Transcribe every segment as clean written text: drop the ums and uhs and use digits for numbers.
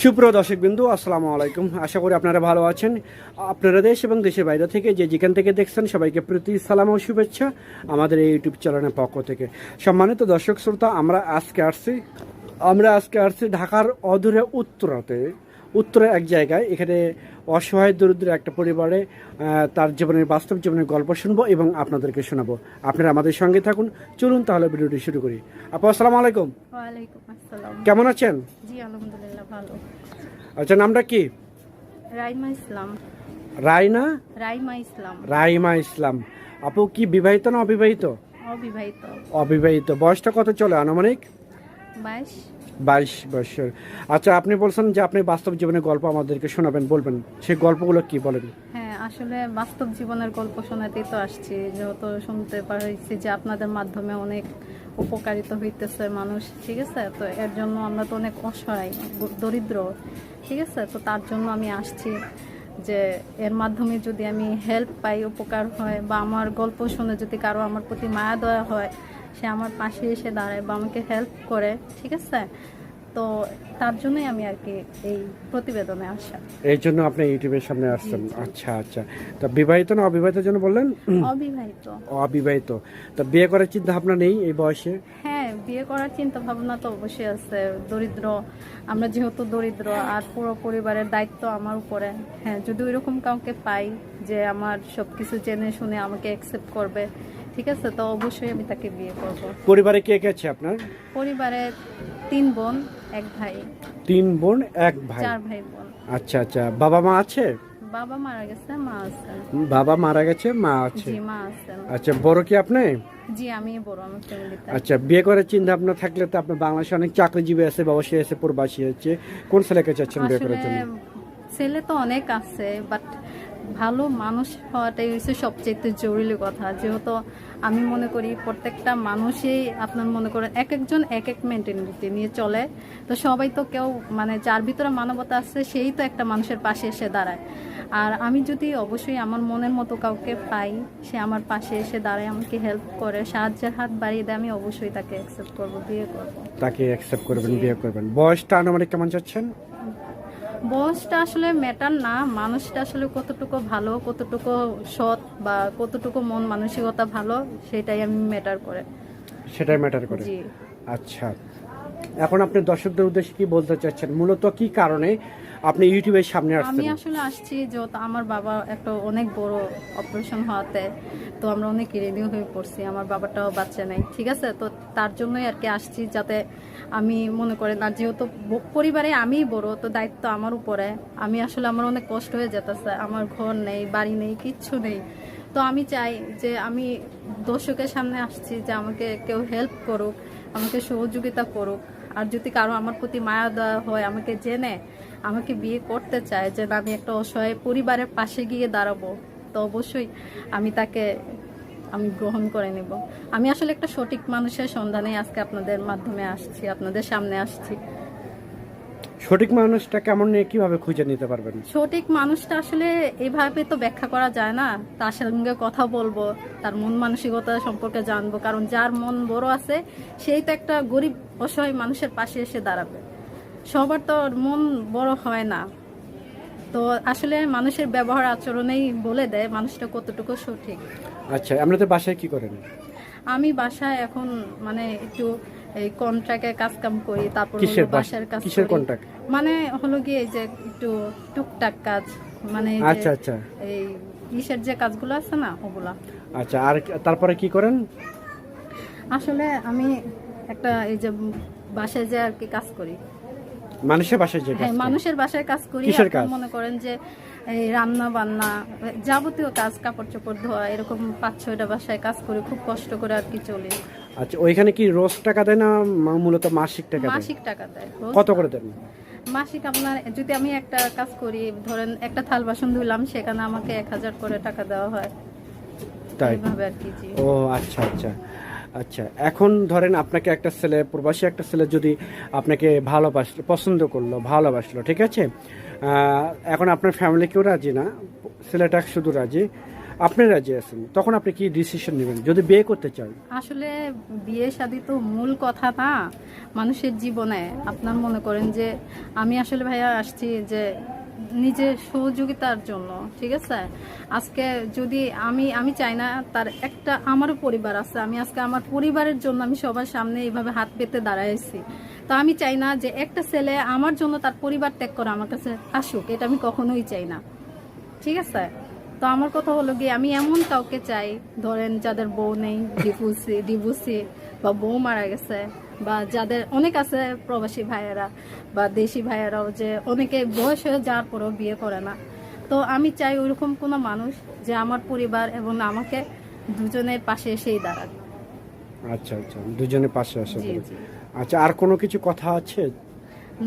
সুপ্রিয় দর্শকবৃন্দ, আসসালামু আলাইকুম। আশা করি আপনারা ভালো আছেন। আপনারা দেশ এবং দেশের বাইরে থেকে যেখান থেকে দেখছেন সবাইকে প্রীতি সালাম ও শুভেচ্ছা আমাদের এই ইউটিউব চ্যানেলের পক্ষ থেকে। সম্মানিত দর্শক শ্রোতা, আমরা আজকে আসছি ঢাকার অদূরে উত্তরে এক জায়গায়। এখানে অসহায় দরিদ্র একটা পরিবারে তার জীবনের বাস্তব জীবনের গল্প শুনবো এবং আপনাদেরকে শোনাবো। আপনারা আমাদের সঙ্গে থাকুন। চলুন তাহলে ভিডিওটি শুরু করি। আপু, আসসালামু আলাইকুম। ওয়ালাইকুম আসসালাম। কেমন আছেন? জি আলহামদুলিল্লাহ ভালো। আচ্ছা, নামটা কি? রাইমা ইসলাম। রাইমা ইসলাম। আপু কি বিবাহিত না অবিবাহিত? অবিবাহিত। অবিবাহিত। বয়সটা কত চলে আনুমানিক? 22 বছর। আচ্ছা, আপনি বলছেন যে আপনি বাস্তব জীবনের গল্প আমাদেরকে শোনাবেন, বলবেন সেই গল্পগুলো কি বলেন? হ্যাঁ, আসলে বাস্তব জীবনের গল্প শোনাতেই তো আসছি, যেহেতু শুনতে পারছি যে আপনাদের মাধ্যমে অনেক উপকারিত হইতেছে মানুষ, ঠিক আছে। তো এর জন্য আমরা তো অনেক অসহায় দরিদ্র, ঠিক আছে। তো তার জন্য আমি আসছি যে এর মাধ্যমে যদি আমি হেল্প পাই, উপকার হয়, বা আমার গল্প শুনে যদি কারো আমার প্রতি মায়া দয়া হয়, সে আমার পাশে এসে দাঁড়ায় বা আমাকে হেল্প করে, ঠিক আছে। তো তার জন্যই আমি আর কি এই প্রতিবেদনে আসা। এই জন্য আপনি ইউটিউবের সামনে আসছেন? আচ্ছা আচ্ছা। তা বিবাহিত না অবিবাহিত যেন বললেন? অবিবাহিত। অবিবাহিত। তা বিয়ে করার চিন্তা ভাবনা নেই এই বয়সে? হ্যাঁ, বিয়ে করার চিন্তা ভাবনা তো অবশ্যই আছে। দরিদ্র আমরা, যেহেতু দরিদ্র, আর পুরো পরিবারের দায়িত্ব আমার উপরে। হ্যাঁ, যদি ওইরকম কাউকে পাই যে আমার সবকিছু জেনে শুনে আমাকে অ্যাকসেপ্ট করবে, ঠিক আছে, তো অবশ্যই আমি তাকে বিয়ে করব। পরিবারে কে কে আছে আপনার? পরিবারে 3 বোন 1 ভাই। 3 বোন 1 ভাই। 4 ভাই বোন। আচ্ছা আচ্ছা। বাবা মা আছে? বাবা মারা গেছে, মা আছে। বাবা মারা গেছে, মা আছে। জি, মা আছে। আচ্ছা, বড় কি আপনি? জি, আমি বড় আমার ফ্যামিলিতে। আচ্ছা, বিয়ে করার চিন্তা ভাবনা থাকলে তো আপনার বাংলাদেশে অনেক চাকরিজীবী আছে, ব্যবসায়ী আছে, প্রবাসী আছে। কোন ছেলেকে চাচ্ছেন বিয়ে করার জন্য? ছেলে তো অনেক আছে, বাট ভালো মানুষ হওয়াটাই হচ্ছে সবচেয়ে জরুরি কথা। যেহেতু আমি মনে করি প্রত্যেকটা মানুষই, আপনার মনে করেন এক একজন এক এক মেন্টালিটি নিয়ে চলে। তো সবাই তো কেউ, মানে যার ভিতরে মানবতা আছে সেই তো একটা মানুষের পাশে এসে দাঁড়ায়। আর আমি যদি অবশ্যই আমার মনের মতো কাউকে পাই, সে আমার পাশে এসে দাঁড়ায়, আমাকে হেল্প করে, সাহায্যের হাত বাড়িয়ে দেয়, আমি অবশ্যই তাকে অ্যাকসেপ্ট করবো, বিয়ে করবো। তাকে অ্যাকসেপ্ট করবেন, বিয়ে করবেন। বয়সটা আনুমানিক কেমন চাচ্ছেন? বয়সটা আসলে ম্যাটার না, মানুষটা আসলে কতটুকু ভালো, কতটুকু সৎ, বা কতটুকু মন মানসিকতা ভালো, সেটাই আমি ম্যাটার করে। সেটাই ম্যাটার করে। জি। আচ্ছা, এখন আপনি দর্শকদের উদ্দেশ্যে কি বলতে চাচ্ছেন? মূলত কি কারণে আপনি ইউটিউবের সামনে আসছেন? আমি আসলে আসছি যেহেতু আমার বাবা একটা অনেক বড় অপারেশন হওয়াতে, তো আমরা অনেক রেডি হয়ে পড়ছি। আমার বাবাটাও বাচ্চা নেই, ঠিক আছে। তো তার জন্যই আর কি আসছি, যাতে আমি মনে করেন, আর যেহেতু পরিবারে আমিই বড়, তো দায়িত্ব আমার উপরে। আমি আসলে, আমার অনেক কষ্ট হয়ে যেতেছে, আমার ঘর নেই, বাড়ি নেই, কিচ্ছু নেই। তো আমি চাই যে আমি দর্শকের সামনে আসছি যে আমাকে কেউ হেল্প করুক, আমাকে সহযোগিতা করুক। আর যদি কারো আমার প্রতি মায়া দেওয়া হয়, আমাকে জেনে আমাকে বিয়ে করতে চায়, যে আমি একটা অসহায় পরিবারের পাশে গিয়ে দাঁড়াবো, তো অবশ্যই আমি গ্রহণ করে নেব। আমি আসলে একটা সঠিক মানুষের সন্ধানে আজকে আপনাদের মাধ্যমে আসছি, আপনাদের সামনে আসছি। সঠিক মানুষটা কেমন, নিয়ে কিভাবে খুঁজে নিতে পারবেন? সঠিক মানুষটা আসলে এইভাবে তো ব্যাখ্যা করা যায় না। তার সঙ্গে কথা বলবো, তার মন মানসিকতা সম্পর্কে জানবো, কারণ যার মন বড় আছে সেই তো একটা গরিব অসহায় মানুষের পাশে এসে দাঁড়াবে। সবার তো মন বড় হয় না। তো আসলে মানুষের ব্যবহার আচরণেই বলে দেয় মানুষটা কতটুকু সঠিক। আচ্ছা, আপনাদের বাসায় কি করেন? আমি বাসায় এখন মানে একটু এই কন্ট্রাক্টে কাজ কাম করি, তারপর বাসার কাজ করি। কিসের কন্ট্রাক্ট? মানে হলো গিয়ে যে একটু টুকটাক কাজ, মানে আচ্ছা আচ্ছা, এই ইসের যে কাজগুলো আছে না, ওগুলা। আচ্ছা, আর তারপরে কি করেন? আসলে আমি একটা এই যে বাসায় যে আর কি কাজ করি, মানুষের বাসায় যে কাজ? হ্যাঁ, মানুষের বাসায় কাজ করি। মনে করেন যে এই রান্না বান্না, যাবতীয় কাজ, কাপড় চোপড় ধোয়া, এরকম 5-6টা বাসায় কাজ করি, খুব কষ্ট করে আর কি চলি। আচ্ছা, ওইখানে কি রোজ টাকা দেয় না মূলত মাসিক টাকা দেয়? মাসিক টাকা দেয়। কত করে দেন? মাসিক আপনার, যদি আমি একটা কাজ করি, ধরেন একটা থাল বাসন ধুলাম, সেখানে আমাকে 1000 করে টাকা দেওয়া হয়। তাই? এইভাবে আর কি। জি। ও আচ্ছা আচ্ছা। আচ্ছা, এখন ধরেন আপনাকে একটা ছেলে, প্রবাসী একটা ছেলে যদি আপনাকে ভালোবাসলো, পছন্দ করলো, ভালোবাসলো, ঠিক আছে। এখন আপনার ফ্যামিলি কেউ রাজি না, ছেলেটা শুধু রাজি। আপনি রাজি আছেন, তখন আপনি কি ডিসিশন নেবেন যদি বিয়ে করতে চান? আসলে বিয়ে শাদী তো মূল কথা না মানুষের জীবনে। আপনার মনে করেন যে আমি আসলে ভাইয়া আসছি যে নিজের সহযোগিতার জন্য, ঠিক আছে। আজকে যদি আমি চাই না তার একটা, আমারও পরিবার আছে, আমি আজকে আমার পরিবারের জন্য আমি সবার সামনে এইভাবে হাত পেতে দাঁড়াইছি। তো আমি চাই না যে একটা ছেলে আমার জন্য তার পরিবার ত্যাগ করে আমার কাছে আসুক, এটা আমি কখনোই চাই না, ঠিক আছে। তো আমার কথা হলো গিয়ে আমি এমন কাউকে চাই, ধরেন যাদের বউ নেই, ডিভোর্সি বা বউ মারা গেছে, বা যাদের অনেক আছে প্রবাসী ভাইয়েরা বা দেশি ভাইয়েরাও যে অনেকে বয়স হয়ে যাওয়ার পরেও বিয়ে করে না। তো আমি চাই ওইরকম কোনো মানুষ যে আমার পরিবার এবং আমাকে দুজনের পাশে এসেই দাঁড়াক। আচ্ছা আচ্ছা, দুজনের পাশে আসে জি, বলে। জি। আচ্ছা, আর কোনো কিছু কথা আছে?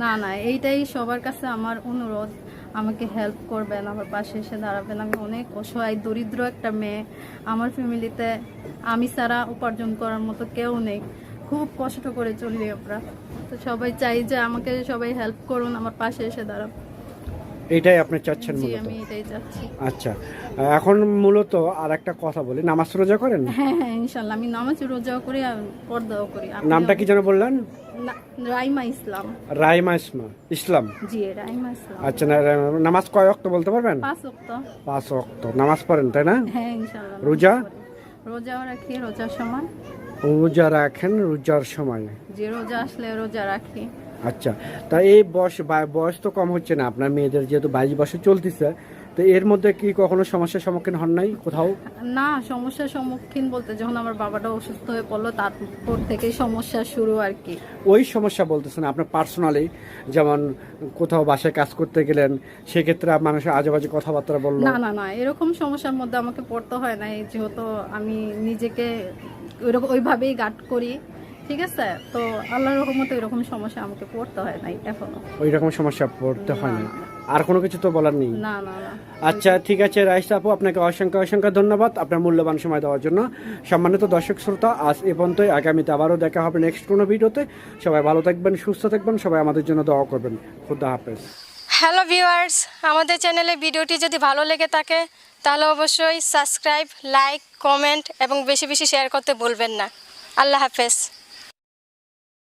না না, এইটাই সবার কাছে আমার অনুরোধ, আমাকে হেল্প করবেন, আমার পাশে এসে দাঁড়াবেন। আমি অনেক অসহায় দরিদ্র একটা মেয়ে, আমার ফ্যামিলিতে আমি ছাড়া উপার্জন করার মতো কেউ নেই, খুব কষ্ট করে চলি আমরা। তো সবাই চাই যে আমাকে সবাই হেল্প করুন, আমার পাশে এসে দাঁড়ান। এইটাই আপনি চাচ্ছেন জি, মূলত? আমি এটাই চাচ্ছি। আচ্ছা, এখন মূলত আর একটা কথা বলি, নামাজ রোজা করেন? হ্যাঁ হ্যাঁ, ইনশাল্লাহ আমি নামাজ রোজাও করি আর পর্দাও করি। আপনিও? নামটা কি যেন বললেন? রাইমা ইসলাম। রাইমা ইসলাম। জি, রাইমা ইসলাম। আচ্ছা, নামাজ কয় ওয়াক্ত বলতে পারবেন? 5 ওয়াক্ত। 5 ওয়াক্ত নামাজ পড়েন, তাই না? হ্যাঁ ইনশাল্লাহ। রোজা? রোজাও রাখি, রোজার সময়। রোজা রাখেন রোজার সময়? যে রোজা আসলে রোজা রাখি। আচ্ছা, তা এই বয়স তো কম হচ্ছে না আপনার মেয়েদের, যেহেতু 22 বছর চলতেছে, তো এর মধ্যে কি কখনো সমস্যার সম্মুখীন হন নাই কোথাও? না, সমস্যার সম্মুখীন বলতে যখন আমার বাবাটা অসুস্থ হয়ে পড়লো তারপর থেকেই সমস্যা শুরু আর কি। ওই সমস্যা বলতেছেন আপনার পার্সোনালি, যেমন কোথাও বাসায় কাজ করতে গেলেন, সেক্ষেত্রে মানুষের আজেবাজে কথাবার্তা বললো? না না না, এরকম সমস্যার মধ্যে আমাকে পড়তে হয় না, যেহেতু আমি নিজেকে ওইভাবেই গার্ড করি, ঠিক আছে। তো আল্লাহর রহমতে এরকম সমস্যা আমাকে পড়তে হয় নাই এখনো। ওই রকম সমস্যা পড়তে হয় না? আর কোনো কিছু তো বলার নেই? না না না। আচ্ছা, ঠিক আছে রাইসা আপু, আপনাকে অসংখ্য অসংখ্য ধন্যবাদ আপনার মূল্যবান সময় দেওয়ার জন্য। সম্মানিত দর্শক শ্রোতা, আজ এ পর্যন্তই। আগামীতে আবারও দেখা হবে নেক্সট কোনো ভিডিওতে। সবাই ভালো থাকবেন, সুস্থ থাকবেন, সবাই আমাদের জন্য দোয়া করবেন। খুদা হাফেজ। হ্যালো ভিউয়ার্স, আমাদের চ্যানেলে ভিডিওটি যদি ভালো লেগে থাকে তাহলে অবশ্যই সাবস্ক্রাইব, লাইক, কমেন্ট এবং বেশি বেশি শেয়ার করতে ভুলবেন না। আল্লাহ হাফেজ।